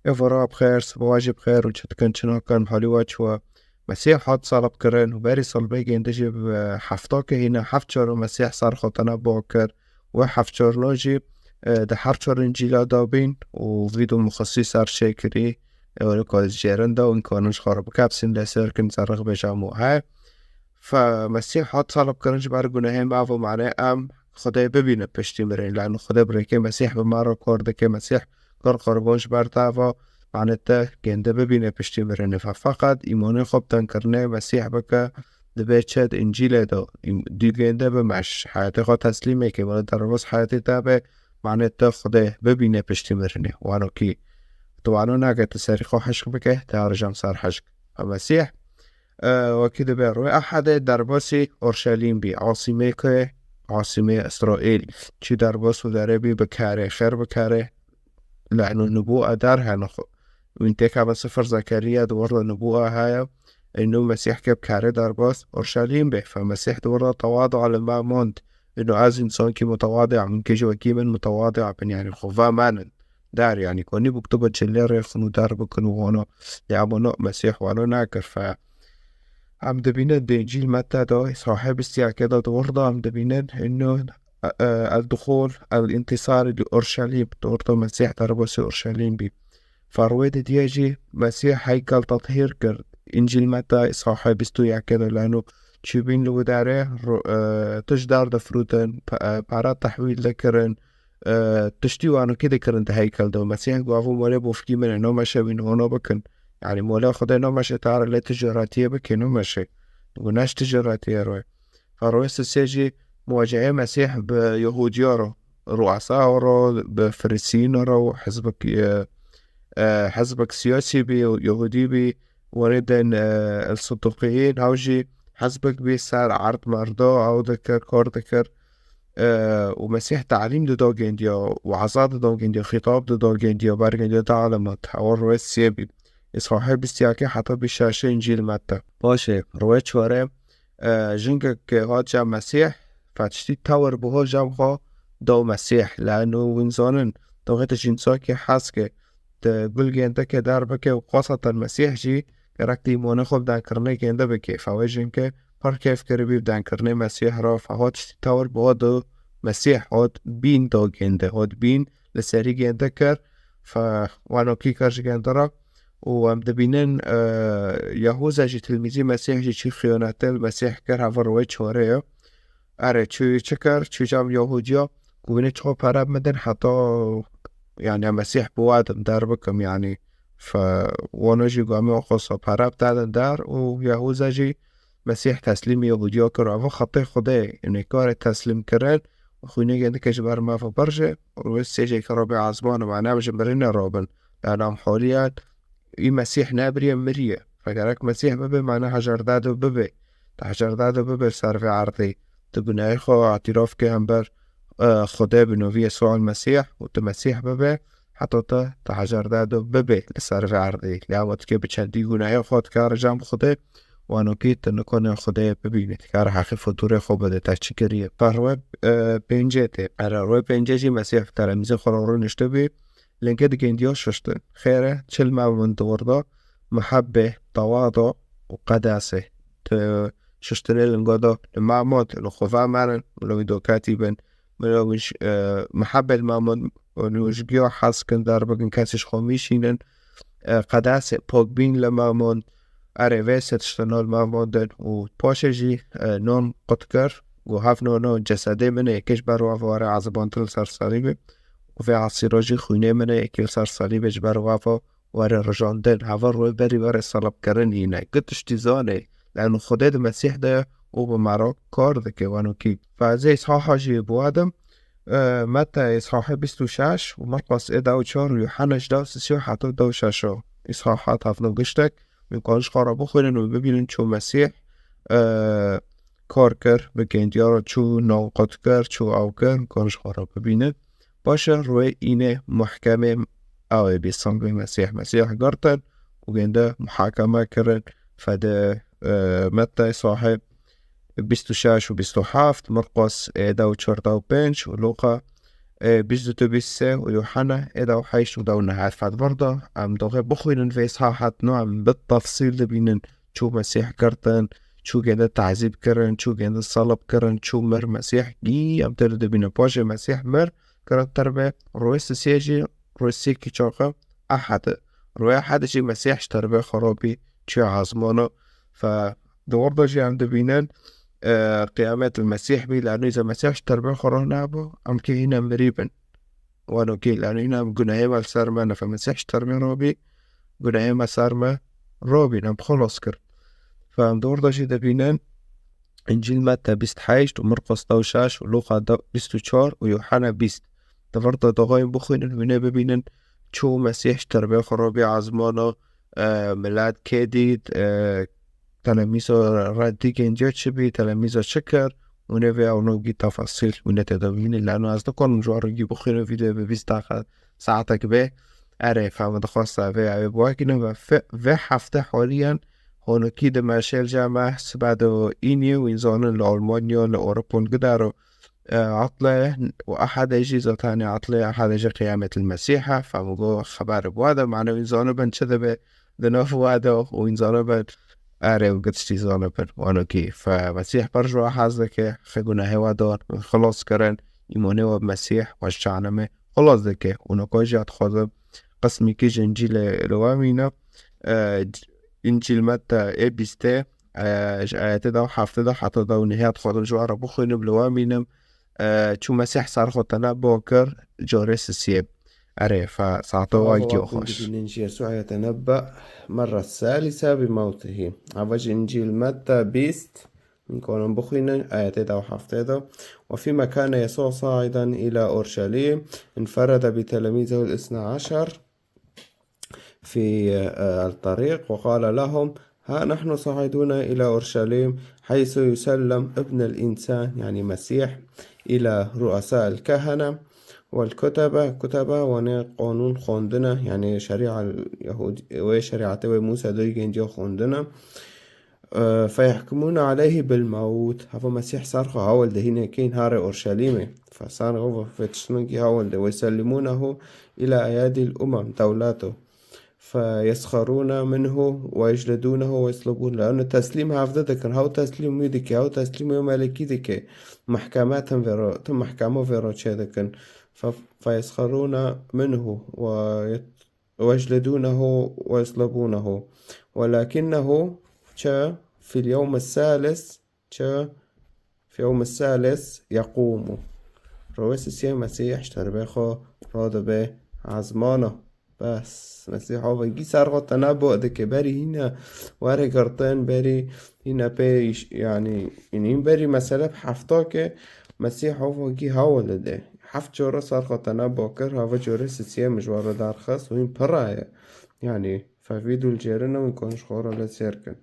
افرا بخير سبواجي بخير وجد كان شنو كان هوليوود و مسيح حد صلب كرن وباري صلبي جندجي حفتاك هنا حفتشر مسيح صار خطنا بوكر وحفتشر لوجي ده حفتشر انجيلا دابين وفيدو مخصص صار شيكري ولكو الجيرندا وإن كانوش خارب كابسين لسر كنت رغب جامو هاي فمسيح حد صلب كرنج بارقونه معفو معناه خدای ببینه پشتی مرین لعنو خدا بره که مسیح به ما را کرده که مسیح کار قربانش برتاوا معناته گنده ببینه پشتی مرینه فقط ایمان خوب تن کرنه مسیح بکه دبی چد انجیل دا دی گنده به مش حیات خود تسلیمه که ولی در روز حیاتی تابه معناته خدا ببینه پشتی مرینه وانو کی تو وانو نگه تسری خو حشق بکه تارجم سر حشق مسیح وكده بيروي أحد درباسي أورشليم بي عاصمة إسرائيل چی درباس و دربي بكاره خير بكاره لأنه النبوءة دارها نخو وانتك عبا سفر زكريا دور النبوءة هاي إنه مسيح كيب كاره درباس أورشليم بي فمسيح دور تواضع لما موند إنه عايز إنسان كي متواضع من كي جوا كي من متواضع بن يعني الخفاء مانا دار يعني كوني بكتبة جلير يخنو دار بكنو وانا يعملوا مسيح وانا ناكر عم دبينن بإنجيل متى ده صاحب السياكة دورده عم دبينن إنه الدخول الانتصار لأورشليم دورده مسيح دربوس أورشليم بي فرويد ديجي مسيح هيكل تطهير كر إنجيل متى صاحب السياكة لأنه تشوبين لو داره تجدار دفروتن بارات تحويل ذكرن تشتيوانو كده كرن هيكل ده مسيح قافو مولا بوفكي من إنه ما شابين هنا بكن يعني مولا خدا إنه ماشي تعرف لا تجاراتية بكينو ماشي وناش تجاراتية روي فرويس السيجي مواجهة مسيح بيهوديارو رؤساء رو بفريسين رو حزبك سياسي بي يهودي بي وردن الصدوقيين هاوجي حزبك بي سار عرض مرضو أو ذكر كور ذكر ومسيح تعليم دو جنديا وعظات دو جنديا خطاب دو جنديا بارجنديا تعلمت حوار رويس سيبي صاحب السياكي حتى بالشاشة إنجيل متى باشه رويت شوارع جنگك هاد جام مسيح فتشتي تاور بهو جام خو دو مسيح لأنه وينزانن دوغيت جنساكي حاسكي تقول جنده که در بکه و خاصة المسيح جي كراكتي مونه خوب دان کرنه جنده بكي فواجن که پر كيف كربي بدان کرنه مسيح را فهاد شتي تاور بهو دو مسيح هاد بين دو جنده هاد بين لسري جنده كر فوانو كي كرج جنده را وام دبینن یهوذا جی تلمیزی مسیح جی چی خیانت المسیح کر هفر روی چهاره اره چی چکر چی جام یهودیا گوینه چه پرب مدن حتی يعني مسيح بوادم دار بكم يعني وانا جي قامي خاصة پرب دادن دار ويهوذا جي مسيح تسليم يهوديا كر و خطي خدای انه کار تسلیم کرد و خوینه گنده کش بر ما فبرجه و سيجي كرابي عزبان و معناه بجمرين رابن لأنهم حاليات این مسیح نبریه مریه فگرک مسیح ببه معنی هجردادو ببه هجردادو ببه صرف عرضی تو گناه خواه اعتراف که هم بر خدا بنوی يسوع المسيح وتمسيح ببه حتى تا هجردادو ببه لصرف عرضی لیاوت که بچندی گناه خود کار جام خدا وانو که تنکانه خدا ببینید کار حقی فطور خوب بده تشکریه فروه پنجه ته روی پنجه جی مسیح تلمیز خورارو نشته بی لنكد جنديو ششتن خيره چل من دوردا محبة تواضع وقداسة ششتن لنقادا المعمود الخفاء معنا ولو يدو كاتبا ولو محبة المعمود ولو جيو حاس كن داربا كاسش خميشينن قداسة بوغبين لمعمود أريفيسة تشتنو المعمود وباشجي نون قطكر وهاف نو جسدي من يكش بروا فواري عزبان تل سر صليبي وفي عصيراجي خوينه منه اكيل سر صليب اجبر وافا واره رجاندن هوا روی بری واره صلب کرن اینه قدش تیزانه لانه خدا ده مسیح ده او بمرا کار ده که وانو کی فازه اصحاحا جی بوادم متى اصحاح 26 ومرقس 14 ويوحنا 16 حتى 26 اصحاحات هفنو قشتك میکنش خارا بخورن و ببینن چو مسیح کار کر بگن دیارا چو ناقات کر چو او کر میکنش خارا ببینن باشه روی اینه محکمه او بیسانگوی مسیح گرتن و گنده محاکمه کرد فده متى صاحب 26 و 27 مرقس 14 و 5 و لوقا بيجدتو بيسة ويوحنا إذا وحيش ودونا هاد فاد برضه عم دوغي بخوينن في إصحاحات نوع بالتفصيل دبينن شو مسيح كرتن شو قيدة تعذيب كرن شو قيدة صلب كرن شو مر مسيح جي عم ترد دبينن باجي مسيح مر كرن تربي رويس سيجي رويسيكي شوخة أحد روي أحد شي مسيح تربي خرابي شي عظمانه فدور جي عم دبينن قيامات المسيح بي لأنه إذا مسيح اشتربه خرونا بو أم كي هنا مريبن وانو كي لأنه هنا قنايما السارما فمسيح اشتربه روبي قنايما سارما روبي نم خلص كر فام دور داشي دبينان إنجيل متى بيست حايشت ومرقس توشاش ولوقا بيستو تشار ويوحنا بيست تفرط دغاين بخوين هنا ببينن شو مسيح اشتربه خروبي عزمانه ميلاد كيديد تلاميذ راديكين جيتشبي تلاميذ شكر ونبي أو نوجي تفاصيل ونتداولين لأنه أصدقائنا جوار يجيبوا خير فيديو ببيستاخ ساعتك به أعرف هم دخلت به بواكنا في حفته حاليا هون كده ماشي الجامعة بعد إني وينزون لألمانيا لأوروبا قدروا عطلة وأحد يجي تاني عطلة أحد يجي قيامة المسيحة فمقول خبر بوادا معنا وينزون بنشذبه دنوف وادا وينزون بن آره وقتشتي زانبن وانو كي فمسيح برجو حازدك خيقونا هوا دار خلاص كرن إيمانه بمسيح وشعنمه خلاص دكي ونقاجات خاضب قسمي كيش إنجيل الوامينا إنجيل متى إبسته آيات دا وحافظ دا حتى دا ونهاية خاضب جوارا بخوين بلوامينم شو مسيح صار خطنا بوكر جوريس السيب أره فساعته وايكي وخوش إنجيل يسوع يتنبأ مرة الثالثة بموته عوج إنجيل متى بيست من كون بخينا آيات أو حفتة وفيما كان يسوع صاعدا إلى أورشليم انفرد بتلاميذه الاثنى عشر في الطريق وقال لهم ها نحن صاعدون إلى أورشليم حيث يسلم ابن الإنسان يعني مسيح إلى رؤساء الكهنة والكتبة قانون خوندنا يعني شريعة اليهود وشريعة موسى دويجين جو خوندنا فيحكمون عليه بالموت هذا مسيح صارخ هاول دهين كين هاري أورشليمي فصار هو في تشنوكي هاول ده ويسلمونه إلى أيادي الأمم دولاته فيسخرون منه ويجلدونه ويصلبون لأن تسليم هافدتك هاو تسليم ميدك هاو تسليم ملكي دك محكماتهم تم محكمة فيروتشيدك فيسخرون منه ويجلدونه ويصلبونه ولكنه في اليوم الثالث يقوم رويس السيم مسيح اشتربيخو راد به عزمانه بس مسيح هو يجي سرقة تنبؤ دك بري هنا واري قرطين بري هنا بيش يعني إنهم بري مسألة بحفتاك مسيح هو يجي هاول ده حفت جورة سرقة تنبؤ كر هوا جورة السيم مجوار دار خاص وين براية يعني ففيدو الجيرنا ويكونش خورة لسيركن